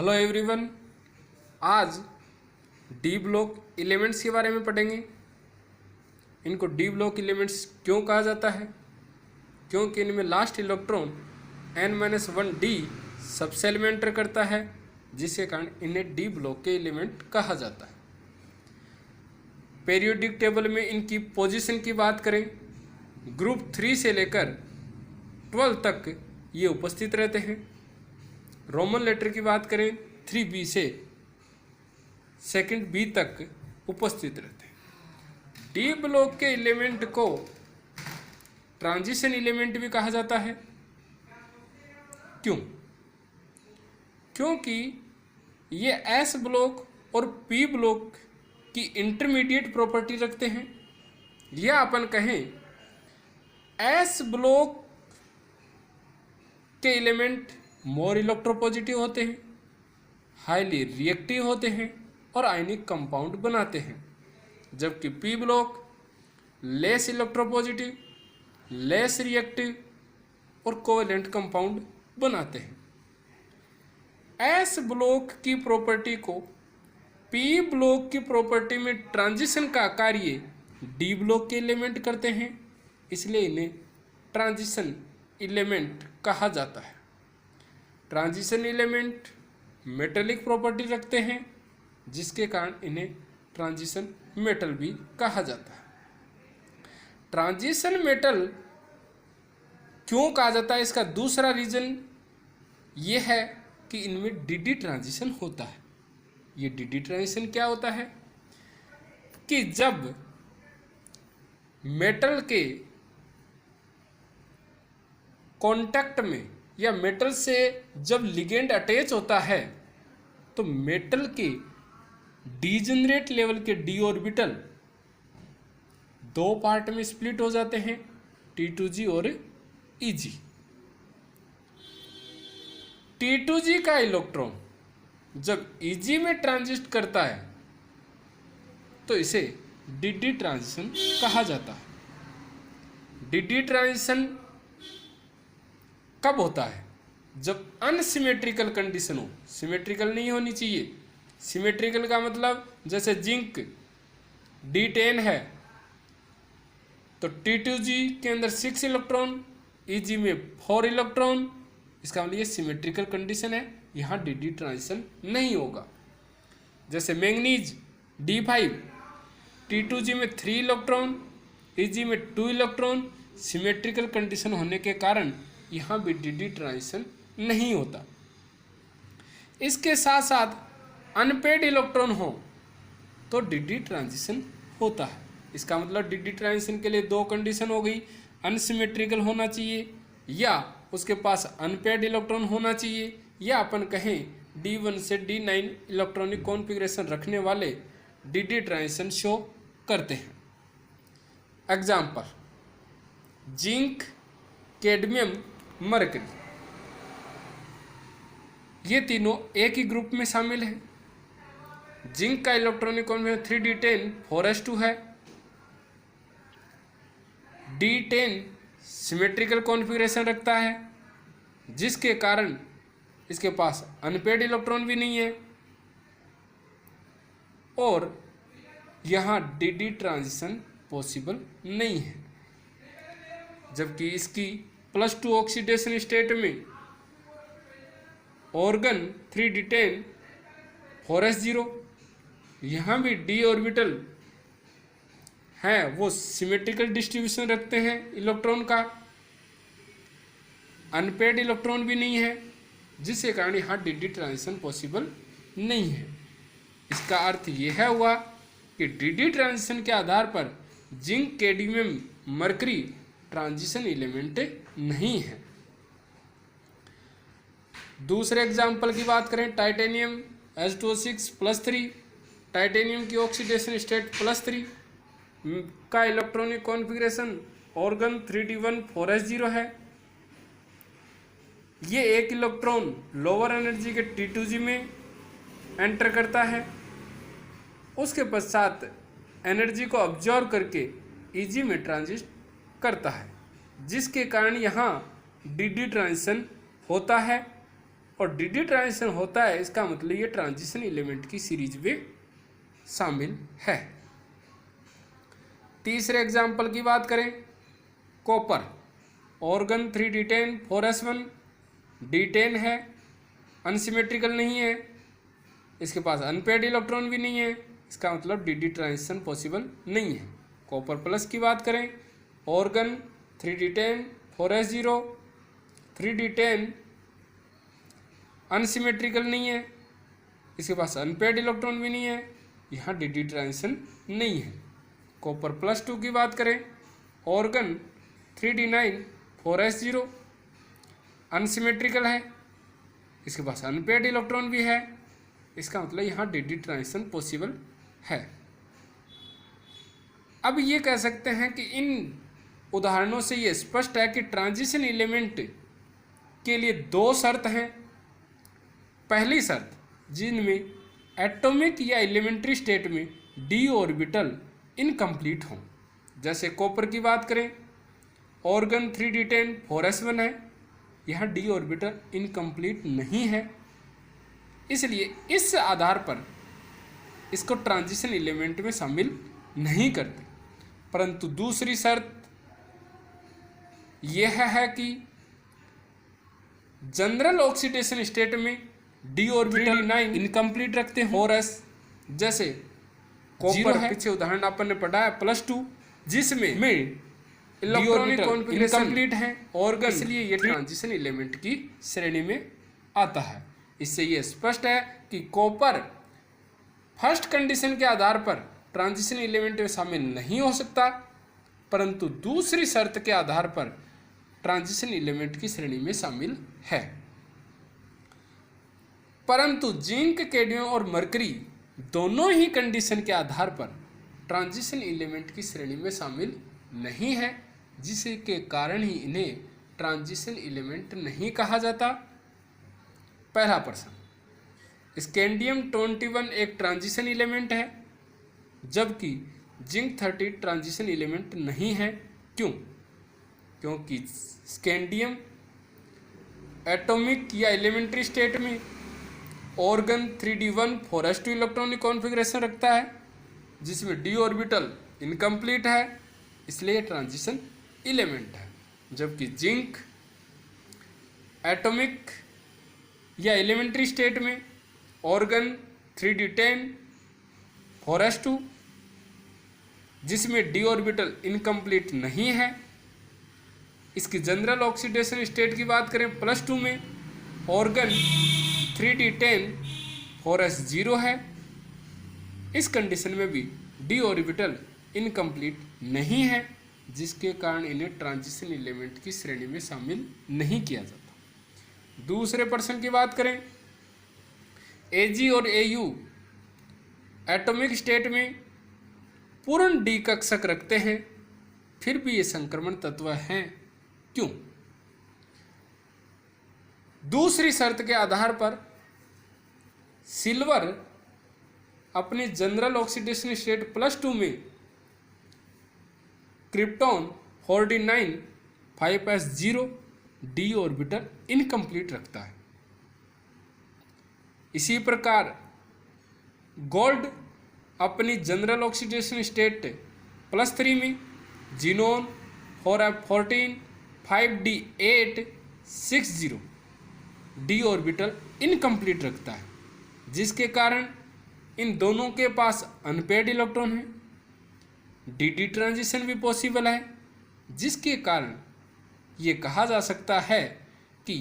Hello everyone. आज D block elements के बारे में पढ़ेंगे। इनको डी ब्लॉक एलिमेंट्स क्यों कहा जाता है? क्योंकि इनमें last electron n-1 D subshell में एंटर करता है, जिसके कारण इन्हें डी ब्लॉक के एलिमेंट कहा जाता है। पीरियोडिक टेबल में इनकी पोजीशन की बात करें, ग्रुप 3 से लेकर 12 तक ये उपस्थित रहते हैं। रोमन लेटर की बात करें 3B से 2B तक उपस्थित रहते हैं। डी ब्लॉक के एलिमेंट को ट्रांजिशन एलिमेंट भी कहा जाता है। क्यों? क्योंकि ये एस ब्लॉक और पी ब्लॉक की इंटरमीडिएट प्रॉपर्टी रखते हैं। या अपन कहें एस ब्लॉक के एलिमेंट मोर इलेक्ट्रोपॉजिटिव होते हैं, हाईली रिएक्टिव होते हैं और आयनिक कंपाउंड बनाते हैं, जबकि P block less electropositive, less reactive और कोवेलेंट कंपाउंड बनाते हैं। एस ब्लॉक की प्रॉपर्टी को पी ब्लॉक की प्रॉपर्टी में ट्रांजिशन का कार्य डी ब्लॉक के एलिमेंट करते हैं, इसलिए इन्हें ट्रांजिशन एलिमेंट कहा जाता है। ट्रांजिशन एलिमेंट मेटेलिक प्रॉपर्टी रखते हैं, जिसके कारण इन्हें ट्रांजिशन मेटल भी कहा जाता है। ट्रांजिशन मेटल क्यों कहा जाता है, इसका दूसरा रीजन ये है कि इनमें डी ट्रांजिशन होता है। ये डी ट्रांजिशन क्या होता है कि जब मेटल के कांटेक्ट में या मेटल से जब लिगेंड अटैच होता है तो मेटल के डीजेनरेट लेवल के डी ऑर्बिटल दो पार्ट में स्प्लिट हो जाते हैं, T2G और EG। T2G का इलेक्ट्रॉन जब EG में ट्रांजिट करता है तो इसे डी ट्रांजिशन कहा जाता है। डी ट्रांजिशन कब होता है? जब अनसिमेट्रिकल कंडीशन हो। सिमेट्रिकल नहीं होनी चाहिए। सिमेट्रिकल का मतलब जैसे जिंक D10 है तो T2G के अंदर 6 इलेक्ट्रॉन, EG में 4 इलेक्ट्रॉन, इसका मतलब ये सिमेट्रिकल कंडीशन है, यहाँ डी ट्रांजिशन नहीं होगा। जैसे मैंगनीज D5, T2G में 3 इलेक्ट्रॉन, EG में 2 इलेक्ट्रॉन, सिमेट्रिकल कंडीशन होने के कारण यहाँ भी डी ट्रांजिशन नहीं होता। इसके साथ साथ अनपेड इलेक्ट्रॉन हो तो डी ट्रांजिशन होता है। इसका मतलब डी ट्रांजिशन के लिए दो कंडीशन हो गई, अनसिमेट्रिकल होना चाहिए या उसके पास अनपेड इलेक्ट्रॉन होना चाहिए, या अपन कहें D1 से D9 इलेक्ट्रॉनिक कॉन्फ़िगरेशन रखने वाले डी ट्रांजिशन शो करते हैं। एग्जाम्पल जिंक, कैडमियम, मरकरी, ये तीनों एक ही ग्रुप में शामिल हैं। जिंक का इलेक्ट्रॉनिक कॉन्फ़िगरेशन 3D10 4s2 है। D10 सिमेट्रिकल कॉन्फ़िगरेशन रखता है, जिसके कारण इसके पास अनपेड इलेक्ट्रॉन भी नहीं है और यहाँ डी ट्रांजिशन पॉसिबल नहीं है। जबकि इसकी +2 ऑक्सीडेशन स्टेट में ऑर्गन 3D10 4s0, यहाँ भी डी ऑर्बिटल है वो सिमेट्रिकल डिस्ट्रीब्यूशन रखते हैं इलेक्ट्रॉन का, अनपेड इलेक्ट्रॉन भी नहीं है, जिसके कारण यहाँ डी ट्रांजिशन पॉसिबल नहीं है। इसका अर्थ यह हुआ कि डी ट्रांजिशन के आधार पर zinc, cadmium, mercury transition element नहीं है। दूसरे एग्जाम्पल की बात करें, टाइटेनियम H2O6+3, टाइटेनियम की ऑक्सीडेशन स्टेट +3 का electronic configuration organ 3D1 4s0 है। ये एक इलेक्ट्रॉन लोअर एनर्जी के T2G में एंटर करता है, उसके पश्चात एनर्जी को ऑब्जर्व करके EG में ट्रांजिट करता है, जिसके कारण यहाँ डी ट्रांजिशन होता है और डी डी ट्रांजिशन होता है, इसका मतलब ये ट्रांजिशन एलिमेंट की सीरीज में शामिल है। तीसरे एग्जाम्पल की बात करें, copper organ 3d10 4s1 d10 है, अनसिमेट्रिकल नहीं है, इसके पास अनपेड इलेक्ट्रॉन भी नहीं है, इसका मतलब डी डी ट्रांजिशन पॉसिबल नहीं है। कॉपर प्लस की बात करें, organ 3d10 4s0 3d10 unsymmetrical नहीं है, इसके पास अनपेड इलेक्ट्रॉन भी नहीं है, यहाँ डी डी ट्रांजिशन नहीं है। कॉपर प्लस 2 की बात करें, ऑर्गन 3d9 4s0 अनसिमेट्रिकल है, इसके पास अनपेड इलेक्ट्रॉन भी है, इसका मतलब यहाँ डी डी ट्रांजिशन पॉसिबल है। अब ये कह सकते हैं कि इन उदाहरणों से ये स्पष्ट है कि ट्रांजिशन एलिमेंट के लिए दो शर्त हैं। पहली शर्त, जिनमें एटॉमिक या एलिमेंट्री स्टेट में डी ऑर्बिटल इनकम्प्लीट हों। जैसे कॉपर की बात करें, ऑर्गन 3d10 4s1 है, यहाँ डी ऑर्बिटल इनकम्प्लीट नहीं है, इसलिए इस आधार पर इसको ट्रांजिशन एलिमेंट में शामिल नहीं करते। परंतु दूसरी शर्त यह है कि जनरल ऑक्सीडेशन स्टेट में डी ऑर्बिटल 9 इनकम्प्लीट रखते हैं। और एस जैसे कॉपर है, पीछे उदाहरण अपन ने पढ़ा है +2, जिसमें इलेक्ट्रॉनिक कॉन्फ़िगरेशन इनकम्प्लीट है ऑर्गन, इसलिए ये ट्रांजिशन एलिमेंट की श्रेणी में आता है। इससे ये स्पष्ट है कि कॉपर फर्स्ट कंडीशन के आधार पर ट्रांजिशन एलिमेंट में शामिल नहीं हो सकता, परंतु दूसरी शर्त के आधार पर ट्रांजिशन एलिमेंट की श्रेणी में शामिल है। परंतु जिंक, कैडमियम और मरकरी दोनों ही कंडीशन के आधार पर ट्रांजिशन एलिमेंट की श्रेणी में शामिल नहीं है, जिसके कारण ही इन्हें ट्रांजिशन एलिमेंट नहीं कहा जाता। पहला प्रश्न, स्कैंडियम 21 एक ट्रांजिशन एलिमेंट है, जबकि जिंक 30 ट्रांजिशन एलिमेंट नहीं है। क्यों? क्योंकि स्कैंडियम एटॉमिक या एलिमेंट्री स्टेट में organ 3d1 4s2 electronic configuration रखता है, जिसमें डी ऑर्बिटल इनकम्प्लीट है, इसलिए ट्रांजिशन एलिमेंट है। जबकि जिंक एटॉमिक या एलिमेंट्री स्टेट में ऑर्गन 3d10 4s2 जिसमें डी ऑर्बिटल इनकम्प्लीट नहीं है, इसकी जनरल ऑक्सीडेशन स्टेट की बात करें +2 में ऑर्गन 3d10 4s0 है, इस कंडीशन में भी डी ऑर्बिटल इनकम्प्लीट नहीं है, जिसके कारण इन्हें ट्रांजिशन एलिमेंट की श्रेणी में शामिल नहीं किया जाता। दूसरे प्रश्न की बात करें, एजी और एयू एटॉमिक स्टेट में पूर्ण डी कक्षक रखते हैं, फिर भी ये संक्रमण तत्व हैं। क्यों? दूसरी शर्त के आधार पर सिल्वर अपनी जनरल ऑक्सीडेशन स्टेट +2 में krypton 49 5s0 D orbital incomplete रखता है। इसी प्रकार गोल्ड अपनी जनरल ऑक्सीडेशन स्टेट +3 में xenon 4f14 5d8 60 D orbital incomplete रखता है, जिसके कारण इन दोनों के पास अनपेड इलेक्ट्रॉन है, डी ट्रांजिशन भी पॉसिबल है, जिसके कारण ये कहा जा सकता है कि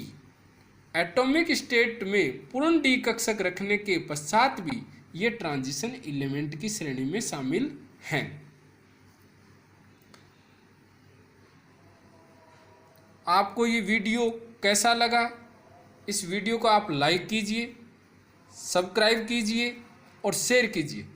एटॉमिक स्टेट में पूर्ण डी कक्षक रखने के पश्चात भी ये ट्रांजिशन एलिमेंट की श्रेणी में शामिल हैं। आपको ये वीडियो कैसा लगा? इस वीडियो को आप लाइक कीजिए, सब्सक्राइब कीजिए और शेयर कीजिए।